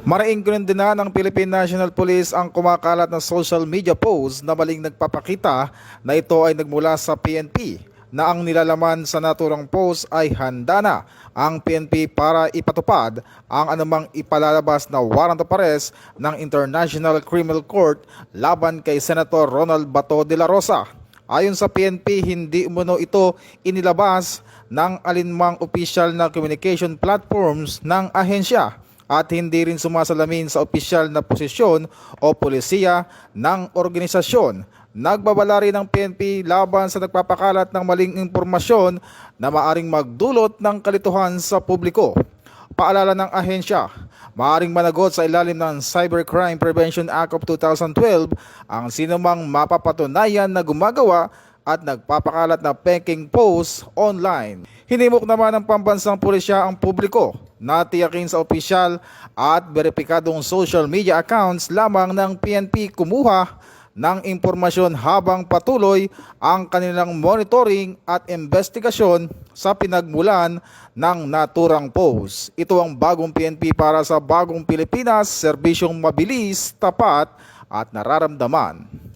Maraing kinundena ng Philippine National Police ang kumakalat na social media post na maling nagpapakita na ito ay nagmula sa PNP na ang nilalaman sa naturang post ay handa na ang PNP para ipatupad ang anumang ipalalabas na warrant of arrest ng International Criminal Court laban kay Senator Ronald Bato de la Rosa. Ayon sa PNP, hindi umano ito inilabas ng alinmang official na communication platforms ng ahensya at hindi rin sumasalamin sa opisyal na posisyon o polisiya ng organisasyon. Nagbabala rin ang PNP laban sa nagpapakalat ng maling impormasyon na maaring magdulot ng kalituhan sa publiko. Paalala ng ahensya, maaring managot sa ilalim ng Cybercrime Prevention Act of 2012 ang sinumang mapapatunayan na gumagawa at nagpapakalat na peking post online. Hinimok naman ng pambansang pulisya ang publiko na tiyakin sa opisyal at beripikadong social media accounts lamang ng PNP kumuha ng impormasyon habang patuloy ang kanilang monitoring at investigasyon sa pinagmulan ng naturang post. Ito ang bagong PNP para sa bagong Pilipinas, serbisyong mabilis, tapat at nararamdaman.